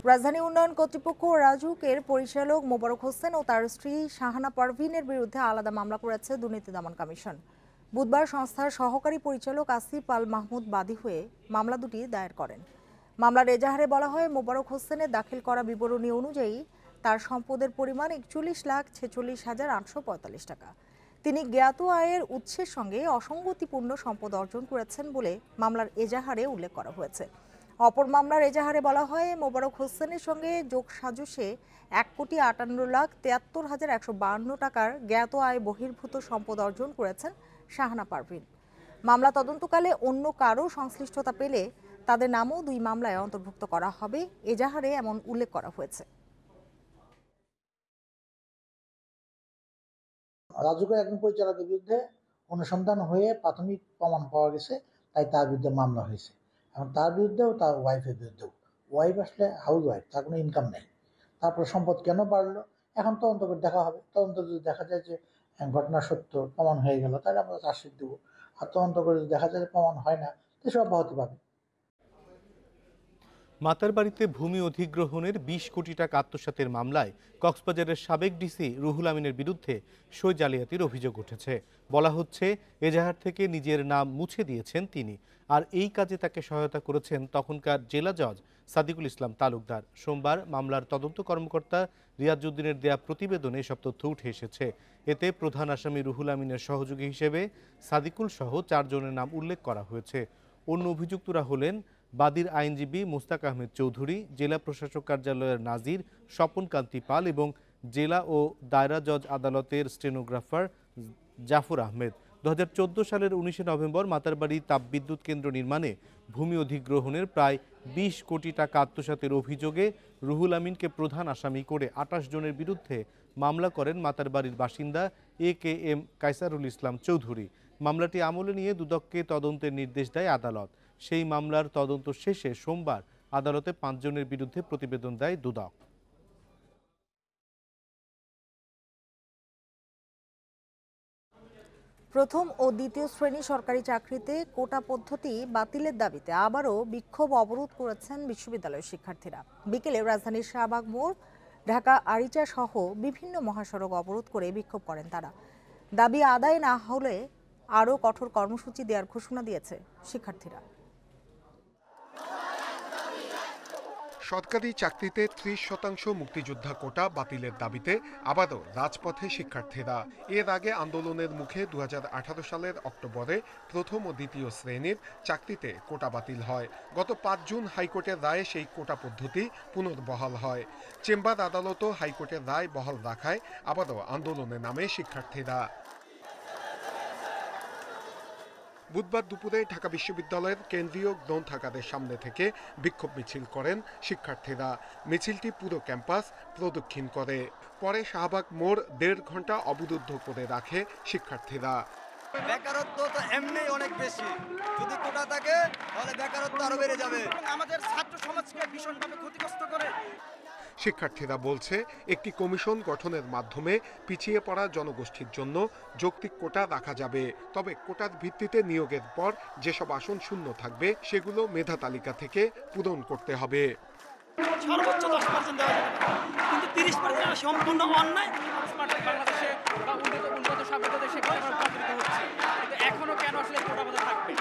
রাজধানী উন্নয়ন কর্তৃপক্ষ রাজুকের পরিচালক মোবারক হোসেন ও তার স্ত্রী শাহানা পারভিনের বিরুদ্ধে আলাদা মামলা করেছে দুর্নীতি দমন কমিশন। বুধবার সংস্থার সহকারী পরিচালক আসিফ আল মাহমুদ বাদী হয়ে মামলা দুটি দায়ের করেন। মামলার এজাহারে বলা হয়, মোবারক হোসেনের দাখিল করা বিবরণী অনুযায়ী তার সম্পদের পরিমাণ 41,46,845 টাকা। তিনি জ্ঞাত আয়ের উৎসের সঙ্গে অসঙ্গতিপূর্ণ সম্পদ অর্জন করেছেন বলে মামলার এজাহারে উল্লেখ করা হয়েছে। অপর মামলার এজাহারে বলা হয়, মোবারক হোসেনের সঙ্গে যোগসাজশে 1,58,73,152 টাকার জ্ঞাত আয় বহির্ভূত সম্পদ অর্জন করেছেন শাহানা পারভিন। মামলা তদন্তকালে অন্য কারো সংশ্লিষ্টতা পেলে তাদের নামও দুই মামলায় অন্তর্ভুক্ত করা হবে, এজাহারে এমন উল্লেখ করা হয়েছে। রাজুকের একজন পরিচালকের বিরুদ্ধে অনুসন্ধান হয়ে প্রাথমিক প্রমাণ পাওয়া গেছে, তাই তার বিরুদ্ধে মামলা হয়েছে। এবং তার বিরুদ্ধেও তার ওয়াইফের বিরুদ্ধেও। ওয়াইফ আসলে হাউস ওয়াইফ, তার কোনো ইনকাম নেই। তারপর সম্পদ কেন বাড়লো এখন তদন্ত করে দেখা হবে। তদন্ত যদি দেখা যায় যে ঘটনা সত্য প্রমাণ হয়ে গেল, তাহলে আমরা চার্জশিট দেবো। আর তদন্ত করে যদি দেখা যায় যে প্রমাণ হয় না, তো সব অব্যাহতি পাবে। মাতারবাড়িতে ভূমি অধিগ্রহণের 20 কোটি টাকা আত্মসাতের মামলায় কক্সবাজারের সাবেক ডিসি রুহুল আমিনের বিরুদ্ধে সই জালিয়াতির অভিযোগ উঠেছে। বলা হচ্ছে, এজাহার থেকে নিজের নাম মুছে দিয়েছেন তিনি, আর এই কাজে তাকে সহায়তা করেছেন তখনকার জেলা জজ সাদিকুল ইসলাম তালুকদার। সোমবার মামলার তদন্ত কর্মকর্তা রিয়াজউদ্দিনের দেয়া প্রতিবেদনে এসব তথ্য উঠে এসেছে। এতে প্রধান আসামি রুহুল আমিনের সহযোগী হিসেবে সাদিকুল সহ 4 জনের নাম উল্লেখ করা হয়েছে। অন্য অভিযুক্তরা হলেন বাদীর আইনজীবী মুস্তাক আহমেদ চৌধুরী, জেলা প্রশাসক কার্যালয়ের নাজির স্বপন কান্তি পাল এবং জেলা ও দায়রা জজ আদালতের স্টেনোগ্রাফার জাফর আহমেদ। 2014 সালের 19 নভেম্বর মাতারবাড়ি তাপবিদ্যুৎ কেন্দ্র নির্মাণে ভূমি অধিগ্রহণের প্রায় 20 কোটি টাকা আত্মসাতের অভিযোগে রুহুল আমিনকে প্রধান আসামি করে 28 জনের বিরুদ্ধে মামলা করেন মাতারবাড়ির বাসিন্দা AKM কায়সারুল ইসলাম চৌধুরী। মামলাটি আমলে নিয়ে দুদককে তদন্তের নির্দেশ দেয় আদালত। সেই মামলার তদন্ত শেষে সোমবার আদালতে 5 জনের বিরুদ্ধে প্রতিবেদন দেয় দুদক। প্রথম ও দ্বিতীয় শ্রেণী সরকারি চাকরিতে কোটা পদ্ধতি বাতিলের দাবিতে আবারও বিক্ষোভ অবরোধ করেছেন বিশ্ববিদ্যালয়ের শিক্ষার্থীরা। বিকেলে রাজধানীর শাহবাগ মোড়, ঢাকা আরিচা সহ বিভিন্ন মহাসড়ক অবরোধ করে বিক্ষোভ করেন তারা। দাবি আদায় না হলে আরও কঠোর কর্মসূচি দেওয়ার ঘোষণা দিয়েছে শিক্ষার্থীরা। সরকারি চাকরিতে 30% মুক্তিযোদ্ধা কোটা বাতিলের দাবিতে আবারও রাজপথে শিক্ষার্থীরা। এর আগে আন্দোলনের মুখে 2018 সালের অক্টোবরে প্রথম ও দ্বিতীয় শ্রেণীর চাকরিতে কোটা বাতিল হয়। গত 5 জুন হাইকোর্টের রায়ে সেই কোটা পদ্ধতি পুনর্বহাল হয়। চেম্বার আদালতও হাইকোর্টের রায় বহাল রাখায় আবারও আন্দোলনে নামে শিক্ষার্থীরা। বুধবার দুপুরে ঢাকা বিশ্ববিদ্যালয়ের কেন্দ্রীয় গ্রন্থাগারের সামনে থেকে বিক্ষোভ মিছিল করেন শিক্ষার্থীরা। মিছিলটি পুরো ক্যাম্পাস প্রদক্ষিণ করে। পরে শাহবাগ মোড় 1.5 ঘন্টা অবরুদ্ধ করে রাখে শিক্ষার্থীরা। বেকারত্ব তো এমনি অনেক বেশি, যদি কোটা থাকে তাহলে বেকারত্ব আরো বেড়ে যাবে। আমাদের ছাত্র সমাজকে ভীষণভাবে ক্ষতিগ্রস্ত করে। শিক্ষার্থীরা বলছে, একটি কমিশন গঠনের মাধ্যমে পিছিয়ে পড়া জনগোষ্ঠীর জন্য যৌক্তিক কোটা রাখা যাবে। তবে কোটার ভিত্তিতে নিয়োগের পর যেসব আসন শূন্য থাকবে সেগুলো মেধা তালিকা থেকে পূরণ করতে হবে। সর্বোচ্চ 10% দেওয়া যাবে, কিন্তু 30% সম্পূর্ণ অন্যায়। বাংলাদেশে বা উন্নত সাবেক দেশে হচ্ছে, এখনো কেন আসলে কোটা বাধা থাকবে?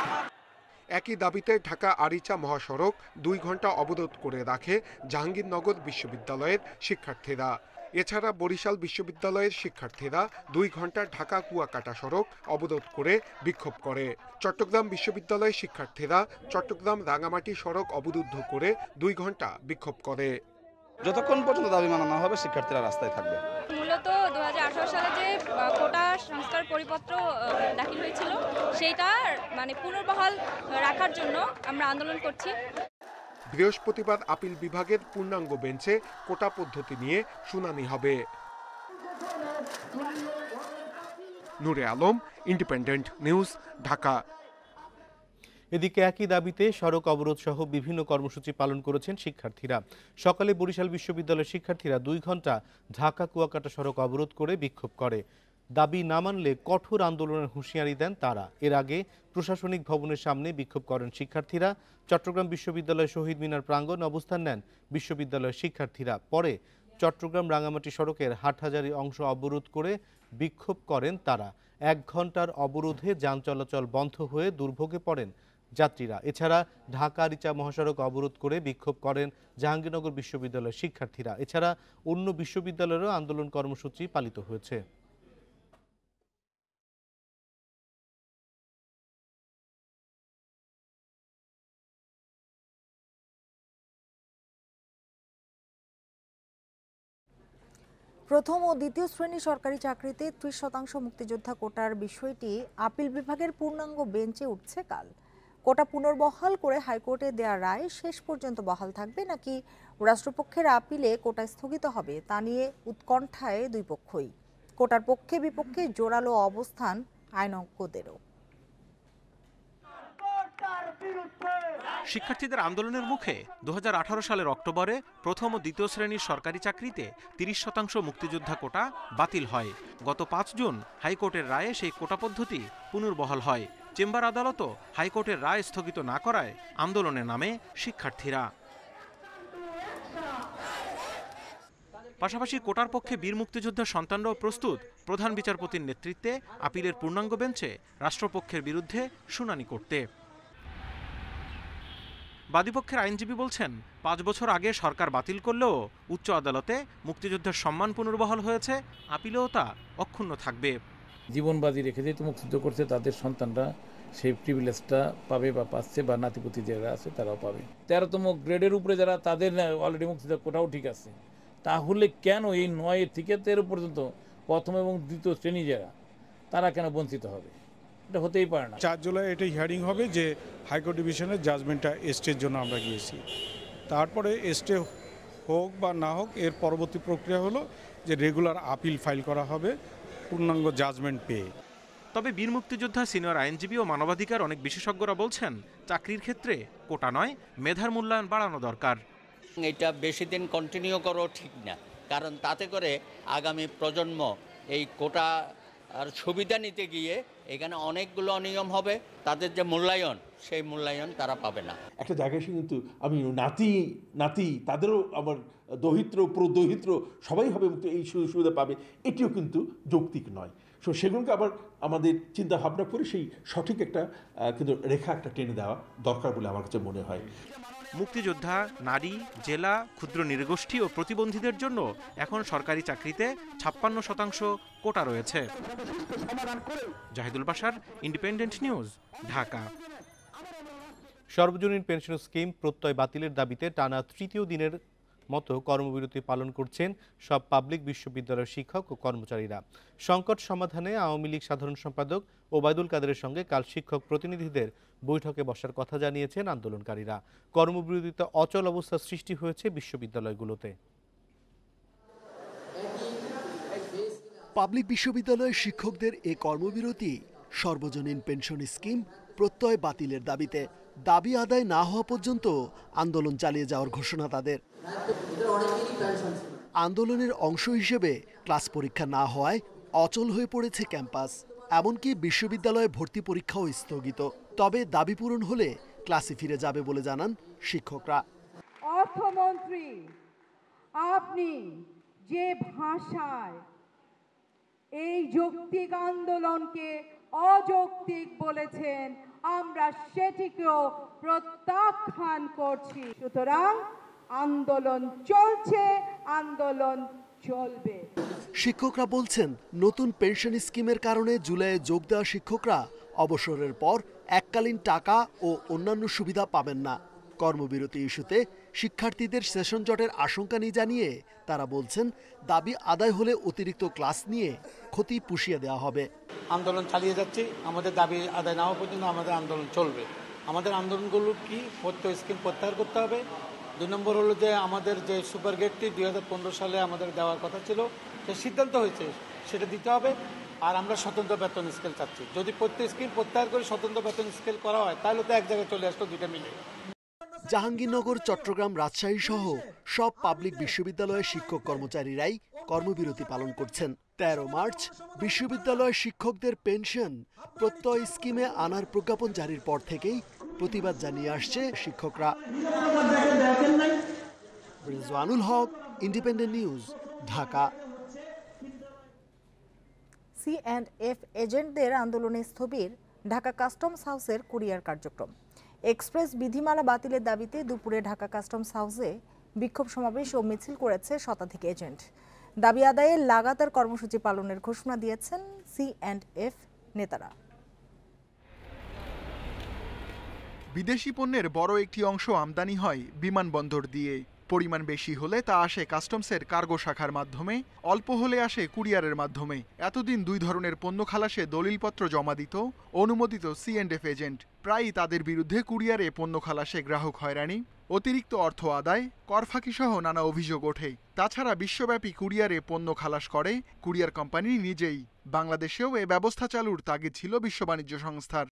একই দাবিতে ঢাকা আরিচা মহাসড়ক 2 ঘন্টা অবরোধ করে রাখে জাহাঙ্গীরনগর বিশ্ববিদ্যালয়ের শিক্ষার্থীরা। এছাড়া বরিশাল বিশ্ববিদ্যালয়ের শিক্ষার্থীরা 2 ঘন্টা ঢাকা কুয়াকাটা সড়ক অবরোধ করে বিক্ষোভ করে। চট্টগ্রাম বিশ্ববিদ্যালয়ের শিক্ষার্থীরা চট্টগ্রাম রাঙামাটি সড়ক অবরুদ্ধ করে 2 ঘন্টা বিক্ষোভ করে। যতক্ষণ পর্যন্ত দাবি মানা না হবে শিক্ষার্থীরা রাস্তায় থাকবে। মূলত 2018 সালে যে কোটা সংস্কার পরিপত্র দাখিল হয়েছিল সেইটা পুনর্বহাল রাখার জন্য আমরা আন্দোলন করছি। বৃহস্পতিবার আপিল বিভাগের পূর্ণাঙ্গ বেঞ্চে কোটা পদ্ধতি নিয়ে শুনানি হবে। নূরে আলম, ইন্ডিপেন্ডেন্ট নিউজ, ঢাকা। এদিকে একই দাবিতে সড়ক অবরোধ সহ বিভিন্ন কর্মসূচি পালন করেছেন শিক্ষার্থীরা। সকালে বরিশাল বিশ্ববিদ্যালয়ের শিক্ষার্থীরা 2 ঘন্টা ঢাকা কুয়াকাটা সড়ক অবরোধ করে বিক্ষোভ করে। দাবি না মানলে কঠোর আন্দোলনের হুঁশিয়ারি দেন তারা। এর আগে প্রশাসনিক ভবনের সামনে বিক্ষোভ করেন শিক্ষার্থীরা। চট্টগ্রাম বিশ্ববিদ্যালয় শহীদ মিনার প্রাঙ্গণে অবস্থান নেন বিশ্ববিদ্যালয়ের শিক্ষার্থীরা। পরে চট্টগ্রাম রাঙামাটি সড়কের হাটহাজারী অংশ অবরোধ করে বিক্ষোভ করেন তারা। 1 ঘন্টার অবরোধে যান চলাচল বন্ধ হয়ে দুর্ভোগে পড়েন যাত্রীরা। এছাড়া ঢাকা রিচা মহাসড়ক অবরোধ করে বিক্ষোভ করেন জাহাঙ্গীরনগর বিশ্ববিদ্যালয়ের শিক্ষার্থীরা। এছাড়া অন্য বিশ্ববিদ্যালয়েরও আন্দোলন কর্মসূচি পালিত হয়েছে। প্রথম ও দ্বিতীয় শ্রেণী সরকারি চাকরিতে 30% মুক্তিযোদ্ধা কোটার বিষয়টি আপিল বিভাগের পূর্ণাঙ্গ বেঞ্চে উঠছে কাল। কোটা পুনর্বহাল করে হাইকোর্টে দেয়া রায় শেষ পর্যন্ত বহাল থাকবে নাকি রাষ্ট্রপক্ষের আপিলে কোটা স্থগিত হবে তা নিয়ে উৎকণ্ঠায় দুই পক্ষই। কোটার পক্ষে বিপক্ষে জোরালো অবস্থান আইনজ্ঞদেরও। শিক্ষার্থীদের আন্দোলনের মুখে 2018 সালের অক্টোবরে প্রথম ও দ্বিতীয় শ্রেণীর সরকারি চাকরিতে 30% মুক্তিযোদ্ধা কোটা বাতিল হয়। গত 5 জুন হাইকোর্টের রায়ে সেই কোটা পদ্ধতি পুনর্বহাল হয়। চেম্বার আদালতও হাইকোর্টের রায় স্থগিত না করায় আন্দোলনে নামে শিক্ষার্থীরা। পাশাপাশি কোটার পক্ষে বীর মুক্তিযোদ্ধার সন্তানরাও প্রস্তুত প্রধান বিচারপতির নেতৃত্বে আপিলের পূর্ণাঙ্গ বেঞ্চে রাষ্ট্রপক্ষের বিরুদ্ধে শুনানি করতে। বাদীপক্ষের আইনজীবী বলছেন, 5 বছর আগে সরকার বাতিল করলেও উচ্চ আদালতে মুক্তিযোদ্ধার সম্মান পুনর্বহাল হয়েছে, আপিলেও তা অক্ষুণ্ণ থাকবে। জীবন বাজি রেখে যেহেতু মুক্তিযুদ্ধ করছে তাদের সন্তানরা সেই প্রিভিলেজটা পাবে বা পাচ্ছে, বা নাতিপুতি যারা আছে তারাও পাবে। 13তম গ্রেডের উপরে যারা তাদের অলরেডি মুক্তিযোদ্ধা কোটাও ঠিক আছে, তাহলে কেন এই 9 থেকে 13 পর্যন্ত প্রথম এবং দ্বিতীয় শ্রেণী যারা তারা কেন বঞ্চিত হবে? এটা হতেই পারে না। 4 জুলাই এটা হিয়ারিং হবে যে হাইকোর্ট ডিভিশনের জাজমেন্টটা স্টের জন্য আমরা গিয়েছি। তারপরে স্টে হোক বা না হোক এর পরবর্তী প্রক্রিয়া হলো যে রেগুলার আপিল ফাইল করা হবে পূর্ণাঙ্গ জাজমেন্ট পেয়ে। তবে বীর মুক্তিযোদ্ধা, সিনিয়র আইনজীবী ও মানবাধিকার অনেক বিশেষজ্ঞরা বলছেন, চাকরির ক্ষেত্রে কোটা নয়, মেধার মূল্যায়ন বাড়ানো দরকার। এটা বেশি দিন কন্টিনিউ করা ঠিক না, কারণ তাতে করে আগামী প্রজন্ম এই কোটা আর সুবিধা নিতে গিয়ে এখানে অনেকগুলো অনিয়ম হবে, তাদের যে মূল্যায়ন সেই মূল্যায়ন তারা পাবে না। একটা জায়গায় এসে কিন্তু আমি নাতি তাদেরও আমার দহিত্র প্রদহিত্র সবাই হবে মুক্ত, এই সুবিধা পাবে, এটিও কিন্তু যৌক্তিক নয়। সেগুলোকে আবার আমাদের চিন্তা ভাবনা করে সেই সঠিক একটা কিন্তু রেখা একটা টেনে দেওয়া দরকার বলে আমার কাছে মনে হয়। মুক্তিযোদ্ধা, নারী, জেলা, ক্ষুদ্র নৃগোষ্ঠী ও প্রতিবন্ধীদের জন্য এখন সরকারি চাকরিতে 56% কোটা রয়েছে। Zahidul Bashar, Independent News, Dhaka. সর্বজনীন পেনশন স্কিম প্রত্যয় বাতিলের দাবিতে টানা 3য় দিনের মতো কর্মবিরতি পালন করছেন সব পাবলিক বিশ্ববিদ্যালয়ের শিক্ষক ও কর্মচারীরা। সংকট সমাধানে আওয়ামী লীগ সাধারণ সম্পাদক ওবায়দুল কাদেরের সঙ্গে কাল শিক্ষক প্রতিনিধিদের বৈঠকে বসার কথা জানিয়েছেন আন্দোলনকারীরা। কর্মবিরতিতে অচল অবস্থা সৃষ্টি হয়েছে বিশ্ববিদ্যালয়গুলোতে। পাবলিক বিশ্ববিদ্যালয়ের শিক্ষকদের এ কর্মবিরতি সর্বজনীন পেনশন স্কিম প্রত্যয় বাতিলের দাবিতে। দাবি আদায় না হওয়া পর্যন্ত আন্দোলন চালিয়ে যাওয়ার ঘোষণা তাদের। আন্দোলনের অংশ হিসেবে ক্লাস পরীক্ষা না হওয়ায় অচল হয়ে পড়েছে ক্যাম্পাস, এমনকি বিশ্ববিদ্যালয়ে ভর্তি পরীক্ষাও স্থগিত। তবে দাবি পূরণ হলে ক্লাসে ফিরে যাবে বলে জানান শিক্ষকরা। অর্থমন্ত্রী, আপনি যে ভাষায় এই যৌক্তিক আন্দোলনকে অযৌক্তিক বলেছেন, আমরা সেটিকেও প্রত্যাখ্যান করছি। সুতরাং আন্দোলন চলছে, আন্দোলন চলবে। শিক্ষকরা বলছেন, নতুন পেনশন স্কিমের কারণে জুলাইয়ে যোগ দেওয়া শিক্ষকরা অবসরের পর এককালীন টাকা ও অন্যান্য সুবিধা পাবেন না। কর্মবিরতি ইস্যুতে শিক্ষার্থীদের সেশন জটের আশঙ্কা নিয়ে জানিয়ে তারা বলছেন, দাবি আদায় হলে অতিরিক্ত ক্লাস নিয়ে ক্ষতি পুষিয়ে দেওয়া হবে। আন্দোলন চালিয়ে যাচ্ছি, আমাদের দাবি আদায় না হওয়া পর্যন্ত আমাদের আন্দোলন চলবে। আমাদের আন্দোলনগুলো কি, প্রত্যয় স্কিম প্রত্যাহার করতে হবে। 2 নম্বর হলো যে আমাদের যে সুপার গেটটি 2015 সালে আমাদের দেওয়ার কথা ছিল, সে সিদ্ধান্ত হয়েছে, সেটা দিতে হবে। আর আমরা স্বতন্ত্র বেতন স্কেল চাচ্ছি। যদি প্রত্যয় স্কিম প্রত্যাহার করে স্বতন্ত্র বেতন স্কেল করা হয়, তাহলে তো এক জায়গায় চলে আসতো, দুইটা মিলে। জাহাঙ্গীরনগর, চট্টগ্রাম, রাজশাহী সহ সব পাবলিক বিশ্ববিদ্যালয়ের শিক্ষক কর্মচারীরাই কর্মবিরতি পালন করছেন। 13 মার্চ বিশ্ববিদ্যালয় শিক্ষকদের পেনশন প্রত্যয় স্কিমে আনার প্রজ্ঞাপন জারির পর থেকেই প্রতিবাদ জানিয়ে আসছে শিক্ষকরা। রিজওয়ানুল হক, ইন্ডিপেন্ডেন্ট নিউজ, ঢাকা। C&F এজেন্টদের আন্দোলনে স্থবির ঢাকা কাস্টমস হাউসের কুরিয়ার কার্যক্রম। এক্সপ্রেস বিধিমালা বাতিলের দাবিতে দুপুরে ঢাকা কাস্টমস হাউসে বিক্ষোভ সমাবেশ ও মিছিল করেছে শতাধিক এজেন্ট। দাবি আদায়ে লাগাতার কর্মসূচি পালনের ঘোষণা দিয়েছেন C&F নেতারা। বিদেশি পণ্যের বড় একটি অংশ আমদানি হয় বিমানবন্দর দিয়ে। পরিমাণ বেশি হলে তা আসে কাস্টমসের কার্গো শাখার মাধ্যমে, অল্প হলে আসে কুরিয়ারের মাধ্যমে। এতদিন দুই ধরনের পণ্য খালাসে দলিলপত্র জমা দিত অনুমোদিত C&F এজেন্ট। প্রায়ই তাদের বিরুদ্ধে কুরিয়ারে পণ্য খালাসে গ্রাহক হয়রানি, অতিরিক্ত অর্থ আদায়, করফাঁকি সহ নানা অভিযোগ ওঠে। তাছাড়া বিশ্বব্যাপী কুরিয়ারে পণ্য খালাস করে কুরিয়ার কোম্পানি নিজেই। বাংলাদেশেও এ ব্যবস্থা চালুর তাগিদ ছিল বিশ্ব বাণিজ্য সংস্থার।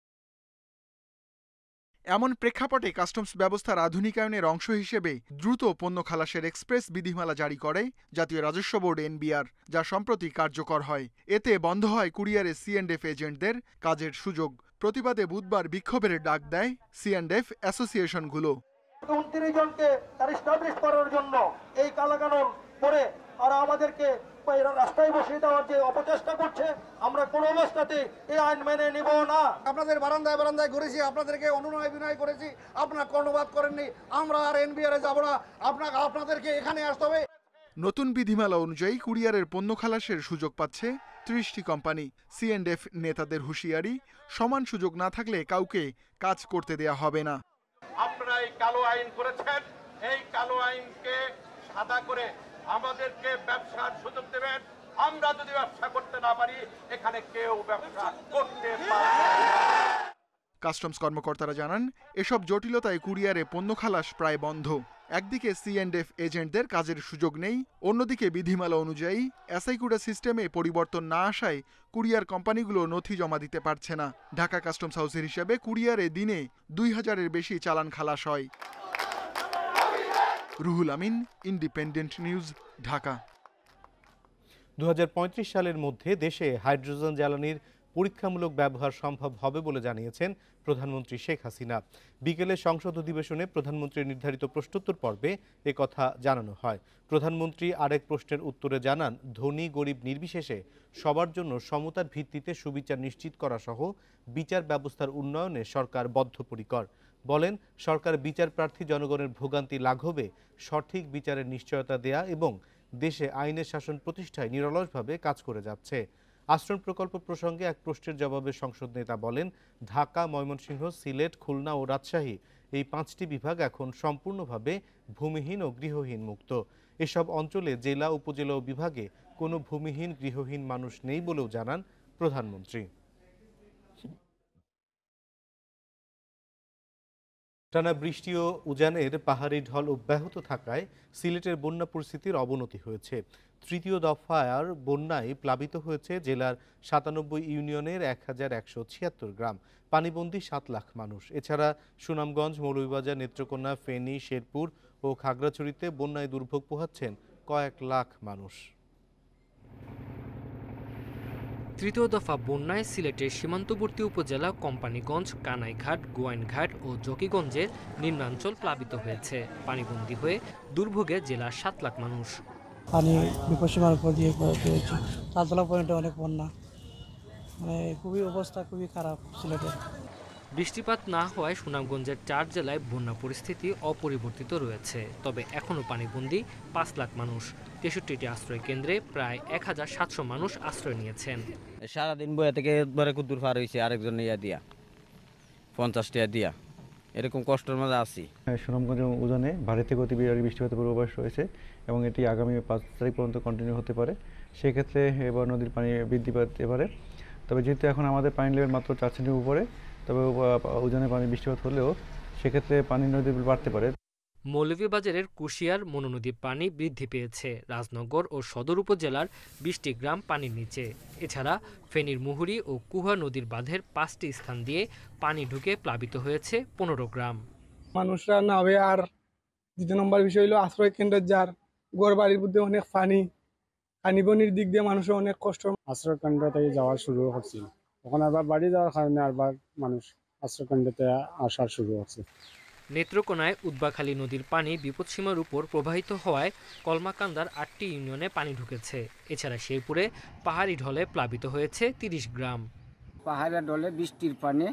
এমন প্রেক্ষাপটে কাস্টমস ব্যবস্থার আধুনিকায়নের অংশ হিসেবে দ্রুত পণ্য খালাসের এক্সপ্রেস বিধিমালা জারি করে জাতীয় রাজস্ব বোর্ড NBR, যা সম্প্রতি কার্যকর হয়। এতে বন্ধ হয় কুরিয়ারে C&F এজেন্টদের কাজের সুযোগ। প্রতিবাদে বুধবার বিক্ষোভের ডাক দেয় C&F অ্যাসোসিয়েশনগুলো। 29 জনকে তার এস্টাবলিশ করার জন্য এই কালাকানুন করে আর আমাদেরকে রাস্তায় বসিয়ে দেওয়ার যে অপচেষ্টা করছে, আমরা কোনো অবস্থাতে এই আইন মেনে নিব না। আপনাদের বারান্দায় বারান্দায় ঘুরেছি, আপনাদেরকে অনুনয় বিনয় করেছি, আপনারা কর্ণপাত করেননি। আমরা আর NBR যাব না, আপনাদেরকে এখানে আসতে হবে। নতুন বিধিমালা অনুযায়ী কুরিয়ারের পণ্য খালাসের সুযোগ পাচ্ছে 30টি কোম্পানি। C&F নেতাদের হুঁশিয়ারি, সমান সুযোগ না থাকলে কাউকে কাজ করতে দেয়া হবে না। আপনারা এই কালো আইন করেছেন, এই কালো আইনকে সাদা করে আমাদেরকে ব্যবসার সুযোগ দেবেন। আমরা যদি ব্যবসা করতে না পারি, এখানে কেউ ব্যবসা করতে পারবে না। কাস্টমস কর্মকর্তারা জানান, এসব জটিলতায় কুরিয়ারে পণ্য খালাস প্রায় বন্ধ। একদিকে C&F এজেন্টদের কাজের সুযোগ নেই, অন্যদিকে বিধিমালা অনুযায়ী এসআই-কোডা সিস্টেমে পরিবর্তন না আসায় কুরিয়ার কোম্পানিগুলো নথি জমা দিতে পারছে না। ঢাকা কাস্টমস হাউসের হিসাবে কুরিয়ারে দিনে 2000-এর বেশি চালান খালাস হয়। Ruhul Amin, independent News, Dhaka. 2035 সালের মধ্যে দেশে হাইড্রোজেন জ্বালানির পরীক্ষামূলক ব্যবহার সম্ভব হবে বলে জানিয়েছেন প্রধানমন্ত্রী শেখ হাসিনা। বিকেলে সংসদ অধিবেশনে প্রধানমন্ত্রীর নির্ধারিত প্রশ্নোত্তর পর্বে একথা জানানো হয়। প্রধানমন্ত্রী আরেক প্রশ্নের উত্তরে জানান, ধনী গরিব নির্বিশেষে সবার জন্য সমতার ভিত্তিতে সুবিচার নিশ্চিত করা সহ বিচার ব্যবস্থার উন্নয়নে সরকার বদ্ধপরিকর। বলেন, সরকার বিচার প্রার্থী জনগণের ভোগান্তি লাঘবে সঠিক বিচারের নিশ্চয়তা দেয়া এবং দেশে আইনের শাসন প্রতিষ্ঠায় নিরলসভাবে কাজ করে যাচ্ছে। আশ্রম প্রকল্প প্রসঙ্গে এক প্রশ্নের জবাবে সংসদ নেতা বলেন, ঢাকা, ময়মনসিংহ, সিলেট, খুলনা ও রাজশাহী এই 5টি বিভাগ এখন সম্পূর্ণভাবে ভূমিহীন ও গৃহহীন মুক্ত। এসব অঞ্চলে জেলা, উপজেলা ও বিভাগে কোনো ভূমিহীন গৃহহীন মানুষ নেই বলেও জানান প্রধানমন্ত্রী। টানা বৃষ্টি ও উজানের পাহাড়ি ঢল অব্যাহত থাকায় সিলেটের বন্যা পরিস্থিতির অবনতি হয়েছে। তৃতীয় দফার বন্যায় প্লাবিত হয়েছে জেলার 97 ইউনিয়নের 1176 গ্রাম, পানিবন্দী 7 লাখ মানুষ। এছাড়া সুনামগঞ্জ, মৌলভীবাজার, নেত্রকোনা, ফেনী, শেরপুর ও খাগড়াছড়িতে বন্যায় দুর্ভোগ পোহাচ্ছেন কয়েক লাখ মানুষ। তৃতীয় দফা বন্যায় সিলেটের সীমান্তবর্তী উপজেলা কোম্পানীগঞ্জ, কানাইঘাট, গোয়াইনঘাট ও জকিগঞ্জের নিম্নাঞ্চল প্লাবিত হয়েছে। পানিবন্দী হয়ে দুর্ভোগে জেলার 7 লাখ মানুষ। পানি বিপদসীমার উপর দিয়ে তালতলা পয়েন্টে অনেক বন্যা, খুবই অবস্থা খুবই খারাপ সিলেটের। বৃষ্টিপাত না হওয়ায় সুনামগঞ্জের 4 জেলায় বন্যা পরিস্থিতি অপরিবর্তিত রয়েছে। তবে এখনও পানিবন্দী 5 লাখ মানুষ। 63টি আশ্রয় কেন্দ্রে প্রায় 1700 মানুষ আশ্রয় নিয়েছেন। সারাদিন বইয়া থেকে একবারে কুদ্দুর পার হয়েছে, আরেকজন ইয়া দিয়া 50 টাকা দিয়া, এরকম কষ্টের মাঝে আছি। সুনামগঞ্জ উজানে ভারী থেকে অতি ভারী বৃষ্টিপাতের পূর্বাভাস রয়েছে এবং এটি আগামী 5 তারিখ পর্যন্ত কন্টিনিউ হতে পারে। সেক্ষেত্রে এবার নদীর পানি বৃদ্ধি পেতে পারে। তবে যেহেতু এখন আমাদের পানি লেভেল মাত্র 4 সেন্টিমিটার উপরে, তবে উজানে পানি বৃষ্টিপাত হলেও সেক্ষেত্রে পানি নদী বাড়তে পারে। মৌলভীবাজারের কুশিয়ার মনু নদীর পানি বৃদ্ধি পেয়েছে। রাজনগর ও সদর উপজেলার 20টি গ্রাম পানির নিচে। এছাড়া ফেনীর মুহুরী ও কুহা নদীর বাঁধের 5টি স্থান দিয়ে পানি ঢুকে প্লাবিত হয়েছে 15 গ্রাম। মানুষরা নাবে। আর দ্বিতীয় নম্বর বিষয় হলো আশ্রয় কেন্দ্রের যার ঘর বাড়ির মধ্যে অনেক পানি, পানিবনির দিক দিয়ে মানুষের অনেক কষ্ট। আশ্রয়কেন্দ্র থেকে যাওয়া শুরু হচ্ছিল, তখন আবার বাড়ি যাওয়ার কারণে আবার মানুষ আশ্রয়কেন্দ্রতে আসা শুরু হচ্ছে। নেত্রকোনায় উদ্বাখালী নদীর পানি বিপদসীমার উপর প্রবাহিত হওয়ায় কলমাকান্দার 8টি ইউনিয়নে পানি ঢুকেছে। এছাড়া শেরপুরে পাহাড়ি ঢলে প্লাবিত হয়েছে 30 গ্রাম। পাহাড়ের ঢলে বৃষ্টির পানি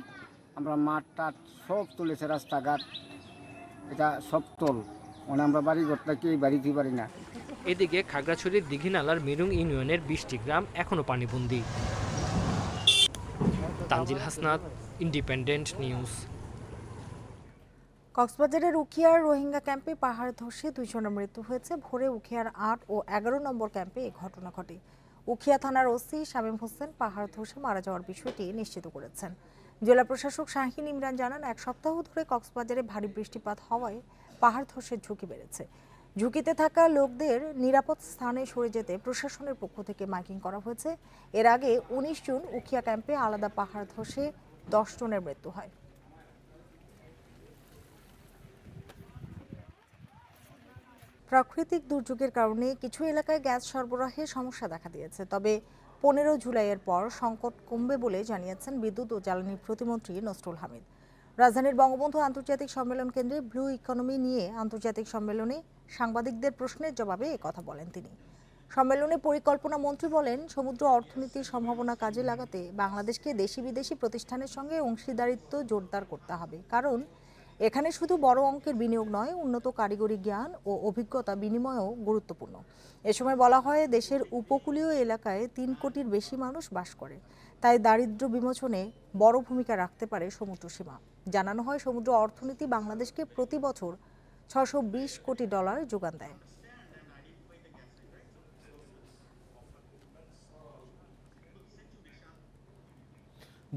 আমরা মাঠ টাট সব তুলেছে, রাস্তাঘাট এটা সব তল, মানে আমরা বাড়ি ঘরটাকে বাড়িতে পারি না। এদিকে খাগড়াছড়ির দিঘিনালার মিরুং ইউনিয়নের 20টি গ্রাম এখনো পানিবন্দী। Tanzil Hasnat, Independent News. কক্সবাজারের উখিয়ার রোহিঙ্গা ক্যাম্পে পাহাড় ধসে 2 জনের মৃত্যু হয়েছে। ভোরে উখিয়ার 8 ও 11 নম্বর ক্যাম্পে এই ঘটনা ঘটে। উখিয়া থানার ওসি শামীম হোসেন পাহাড় ধসে মারা যাওয়ার বিষয়টি নিশ্চিত করেছেন। জেলা প্রশাসক শাহিন ইমরান জানান, 1 সপ্তাহ ধরে কক্সবাজারে ভারী বৃষ্টিপাত হওয়ায় পাহাড় ধসের ঝুঁকি বেড়েছে। ঝুঁকিতে থাকা লোকদের নিরাপদ স্থানে সরে যেতে প্রশাসনের পক্ষ থেকে মাইকিং করা হয়েছে। এর আগে 19 জুন উখিয়া ক্যাম্পে আলাদা পাহাড় ধসে 10 জনের মৃত্যু হয়। প্রাকৃতিক দুর্যোগের কারণে কিছু এলাকায় গ্যাস সরবরাহে সমস্যা দেখা দিয়েছে, তবে 15 জুলাইয়ের পর সংকট কমবে বলে জানিয়েছেন বিদ্যুৎ ও জ্বালানি প্রতিমন্ত্রী নসরুল হামিদ। রাজধানীর বঙ্গবন্ধু আন্তর্জাতিক সম্মেলন কেন্দ্রে ব্লু ইকোনমি নিয়ে আন্তর্জাতিক সম্মেলনে সাংবাদিকদের প্রশ্নের জবাবে একথা বলেন তিনি। সম্মেলনে পরিকল্পনা মন্ত্রী বলেন, সমুদ্র অর্থনীতির সম্ভাবনা কাজে লাগাতে বাংলাদেশকে দেশি বিদেশি প্রতিষ্ঠানের সঙ্গে অংশীদারিত্ব জোরদার করতে হবে, কারণ এখানে শুধু বড় অঙ্কের বিনিয়োগ নয়, উন্নত কারিগরি জ্ঞান ও অভিজ্ঞতা বিনিময়ও গুরুত্বপূর্ণ। এ সময় বলা হয়, দেশের উপকূলীয় এলাকায় 3 কোটির বেশি মানুষ বাস করে, তাই দারিদ্র্য বিমোচনে বড় ভূমিকা রাখতে পারে সমুদ্র সীমা। জানানো হয়, সমুদ্র অর্থনীতি বাংলাদেশকে প্রতি বছর $620 কোটি যোগান দেয়।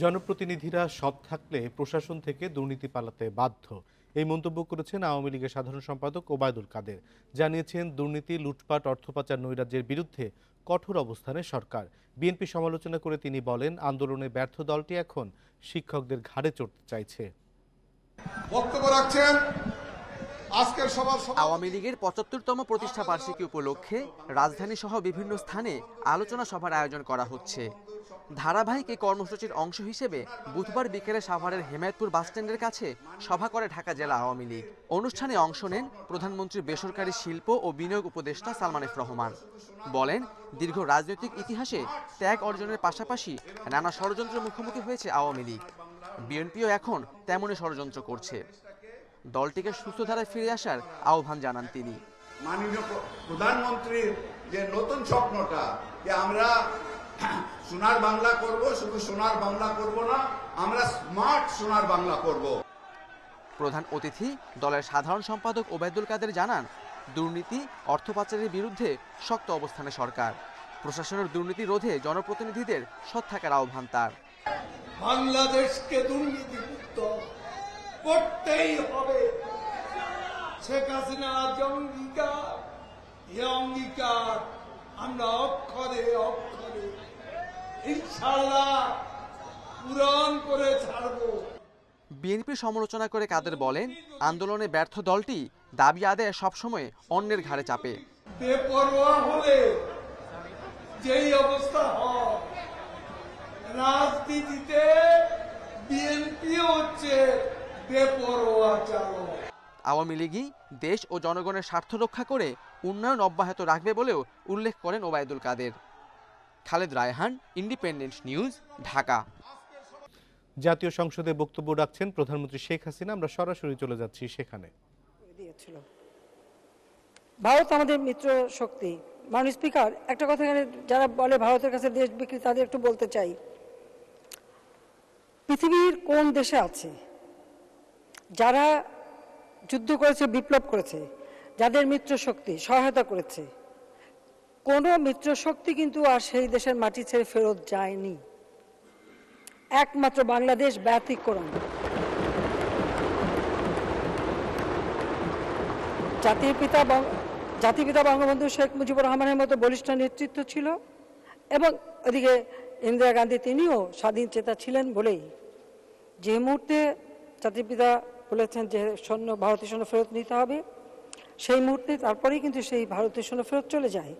জনপ্রতিনিধিরা সৎ থাকলে প্রশাসন থেকে দুর্নীতি পালাতে বাধ্য, এই মন্তব্য করেছেন আওয়ামী লীগের সাধারণ সম্পাদক ওবায়দুল কাদের। জানিয়েছেন, দুর্নীতি, লুটপাট, অর্থপাচার, নৈরাজ্যের বিরুদ্ধে কঠোর অবস্থানে সরকার। বিএনপি সমালোচনা করে তিনি বলেন, আন্দোলনে ব্যর্থ দলটি এখন শিক্ষকদের ঘাড়ে চড়তে চাইছে। বক্তব্য রাখছেন আজকের সভার আওয়ামী লীগের 75তম প্রতিষ্ঠা বার্ষিকী উপলক্ষে রাজধানী সহ বিভিন্ন স্থানে আলোচনা সভার আয়োজন করা হচ্ছে। ধারাবাহিক এই কর্মসূচির অংশ হিসেবে বুধবার বিকেলে সাভারের হেমায়েতপুর বাসস্ট্যান্ডের কাছে সভা করে ঢাকা জেলা আওয়ামী লীগ। অনুষ্ঠানে অংশ নেন প্রধানমন্ত্রীর বেসরকারি শিল্প ও বিনিয়োগ উপদেষ্টা সালমান এফ রহমান। বলেন, দীর্ঘ রাজনৈতিক ইতিহাসে ত্যাগ অর্জনের পাশাপাশি নানা ষড়যন্ত্রের মুখোমুখি হয়েছে আওয়ামী লীগ। বিএনপিও এখন তেমনই ষড়যন্ত্র করছে। দলটিকে সুস্থ ধারায় ফিরে আসার আহ্বান জানান তিনি। মাননীয় প্রধানমন্ত্রীর যে নতুন স্বপ্নটা, যে আমরা সোনার বাংলা করব, শুধু সোনার বাংলা করব না, আমরা স্মার্ট সোনার বাংলা করব। প্রধান অতিথি দলের সাধারণ সম্পাদক ওবায়দুল কাদের জানান, দুর্নীতি, অর্থ পাচারের বিরুদ্ধে শক্ত অবস্থানে সরকার। প্রশাসনের দুর্নীতি রোধে জনপ্রতিনিধিদের সৎ থাকার আহ্বান তার। বাংলাদেশকে দুর্নীতিমুক্ত করতেই হবে। শেখ হাসিনার যে অঙ্গীকার, এই অঙ্গীকার আমরা অক্ষরে অক্ষরে ইনশাআল্লাহ পূরণ করে ছাড়ব। বিএনপির সমালোচনা করে কাদের বলেন, আন্দোলনে ব্যর্থ দলটি দাবি আদায়ে সবসময় অন্যের ঘাড়ে চাপে। বেপরোয়া হলে যেই অবস্থা হয়, রাজনীতিতে বিএনপি হচ্ছে বেপরোয়া চালক। আওয়ামী লীগই দেশ ও জনগণের স্বার্থ রক্ষা করে উন্নয়ন অব্যাহত রাখবে বলেও উল্লেখ করেন ওবায়দুল কাদের। Khaled Raihan, Independent News, Dhaka. জাতীয় সংসদে বক্তব্য রাখছেন প্রধানমন্ত্রী শেখ হাসিনা। আমরা সরাসরি চলে যাচ্ছি সেখানে। ভারত আমাদের মিত্র শক্তি। মাননীয় স্পিকার, একটা কথা যারা বলে ভারতের কাছে দেশ বিক্রি, তাদের একটু বলতে চাই, পৃথিবীর কোন দেশে আছে যারা যুদ্ধ করেছে, বিপ্লব করেছে, যাদের মিত্র শক্তি সহায়তা করেছে, কোনো মিত্র শক্তি কিন্তু আর সেই দেশের মাটি ছেড়ে ফেরত যায়নি। একমাত্র বাংলাদেশ ব্যতিক্রম। জাতির পিতা বঙ্গবন্ধু শেখ মুজিবুর রহমানের মতো বলিষ্ঠ নেতৃত্ব ছিল, এবং ওদিকে ইন্দিরা গান্ধী, তিনিও স্বাধীন চেতা ছিলেন বলেই যে মুহূর্তে জাতির পিতা বলেছেন যে সৈন্য, ভারতীয় সৈন্য ফেরত নিতে হবে, সেই মুহূর্তে তারপরেই কিন্তু সেই ভারতীয় সৈন্য ফেরত চলে যায়।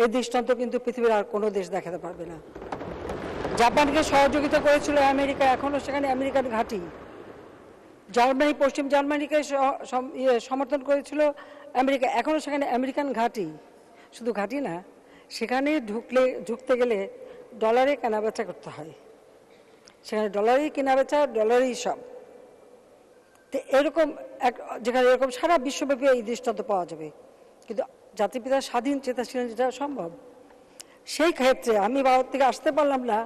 এই দৃষ্টান্ত কিন্তু পৃথিবীর আর কোনো দেশ দেখাতে পারবে না। জাপানকে সহযোগিতা করেছিল আমেরিকা, এখনও সেখানে আমেরিকান ঘাঁটি। জার্মানি, পশ্চিম জার্মানিকে সমর্থন করেছিল আমেরিকা, এখনও সেখানে আমেরিকান ঘাঁটি। শুধু ঘাঁটি না, সেখানে ঢুকতে গেলে ডলারে কেনাবেচা করতে হয়, সেখানে ডলারেই কেনাবেচা, ডলারেই সব। তো এরকম যেখানে এরকম সারা বিশ্বব্যাপী এই দৃষ্টান্ত পাওয়া যাবে, কিন্তু জাতিপিতা স্বাধীন চেতা ছিলেন, যেটা সম্ভব। সেই ক্ষেত্রে আমি ভারত থেকে আসতে পারলাম না,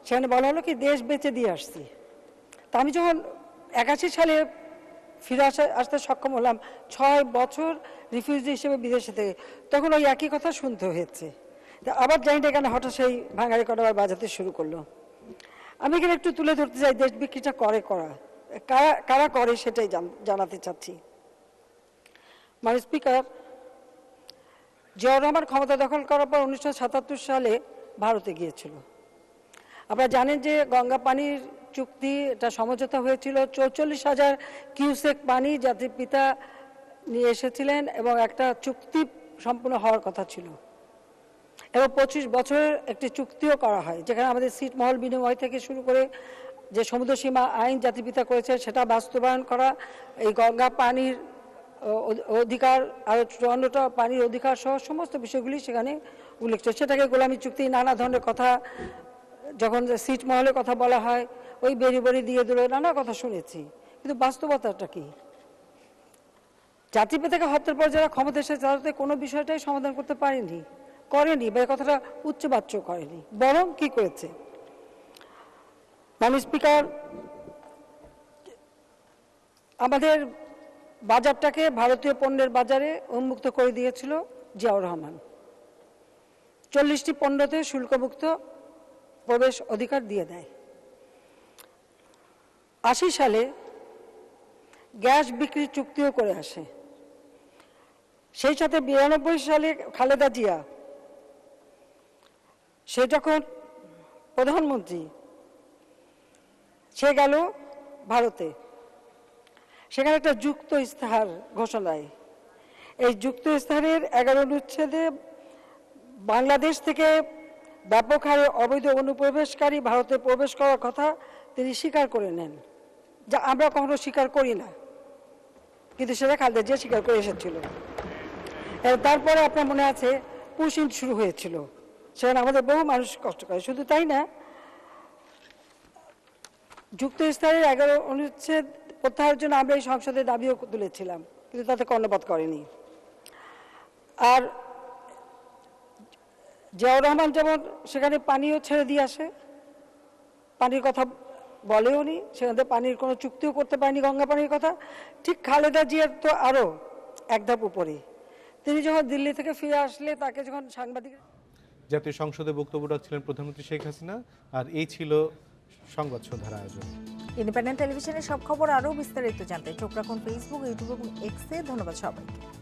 সেখানে বলা হলো কি দেশ বেচে দিয়ে আসছি। তা আমি যখন 81 সালে ফিরে আসতে সক্ষম হলাম, 6 বছর রিফিউজি হিসেবে বিদেশে থেকে, তখন ওই একই কথা শুনতে হয়েছে। আবার জানি না কেন হঠাৎ সেই ভাঙাড়ি কটা আবার বাজাতে শুরু করলো। আমি এখানে একটু তুলে ধরতে চাই দেশ বিক্রিটা কারা করে সেটাই জানাতে চাচ্ছি। মাননীয় স্পিকার, জিয়াউর রহমান ক্ষমতা দখল করার পর 1977 সালে ভারতে গিয়েছিল। আপনারা জানেন যে গঙ্গা পানির চুক্তি, এটা সমঝোতা হয়েছিল। 44,000 কিউসেক পানি জাতির পিতা নিয়ে এসেছিলেন এবং একটা চুক্তি সম্পূর্ণ হওয়ার কথা ছিল, এবং 25 বছরের একটি চুক্তিও করা হয়, যেখানে আমাদের ছিটমহল বিনিময় থেকে শুরু করে যে সমুদ্র সীমা আইন জাতির পিতা করেছে সেটা বাস্তবায়ন করা, এই গঙ্গা পানির অধিকার, আরও 54টা পানির অধিকার সহ সমস্ত বিষয়গুলি সেখানে উল্লেখ ছিল। সেটাকে গোলামী চুক্তি, নানা ধরনের কথা, যখন ছিটমহলের কথা বলা হয় ওই বেরি দিয়ে দিল, নানা কথা শুনেছি, কিন্তু বাস্তবতাটা কি? জাতির পিতাকে হত্যার পর যারা ক্ষমতা এসেছে তারা কোনো বিষয়টাই সমাধান করতে করেনি, বা কথাটা উচ্চবাচ্য করেনি, বরং কি করেছে? মাননীয় স্পিকার, আমাদের বাজারটাকে ভারতীয় পণ্যের বাজারে উন্মুক্ত করে দিয়েছিল জিয়াউর রহমান। 40টি পণ্যতে শুল্কমুক্ত প্রবেশ অধিকার দিয়ে দেয়। 80 সালে গ্যাস বিক্রির চুক্তিও করে আসে। সেই সাথে 92 সালে খালেদা জিয়া, সে যখন প্রধানমন্ত্রী, সে গেল ভারতে, সেখানে একটা যুক্ত ইস্তেহার ঘোষণায়, এই যুক্ত ইস্তেহারের 11 অনুচ্ছেদে বাংলাদেশ থেকে ব্যাপক হারে অবৈধ অনুপ্রবেশকারী ভারতে প্রবেশ করার কথা তিনি স্বীকার করে নেন, যা আমরা কখনো স্বীকার করি না, কিন্তু সেটা খালেদা জিয়া স্বীকার করে এসেছিল। তারপরে আপনার মনে আছে পুশিং শুরু হয়েছিল, সেখানে আমাদের বহু মানুষ কষ্ট করে। শুধু তাই না, যুক্ত ইস্তেহারের 11 অনুচ্ছেদ প্রত্যাহারের জন্য আমরা এই সংসদে দাবিও তুলেছিলাম, কিন্তু তাতে কর্ণপাত করেনি। আর জিয়াউর রহমান যেমন সেখানে পানিও ছেড়ে দিয়ে আসে, পানির কথা বলেও নি, সেখানে পানির কোনো চুক্তিও করতে পারেনি গঙ্গা পানির কথা। ঠিক খালেদা জিয়ার তো আরও এক ধাপ উপরে। তিনি যখন দিল্লি থেকে ফিরে আসলে তাকে যখন সাংবাদিক, জাতীয় সংসদে বক্তব্য রাখছিলেন প্রধানমন্ত্রী শেখ হাসিনা। আর এই ছিল সংবাদ সন্ধ্যার আয়োজন। ইন্ডিপেন্ডেন্ট টেলিভিশনের সব খবর আরও বিস্তারিত জানতে চোখ রাখুন ফেসবুক, ইউটিউব এবং এক্সে। ধন্যবাদ সবাইকে।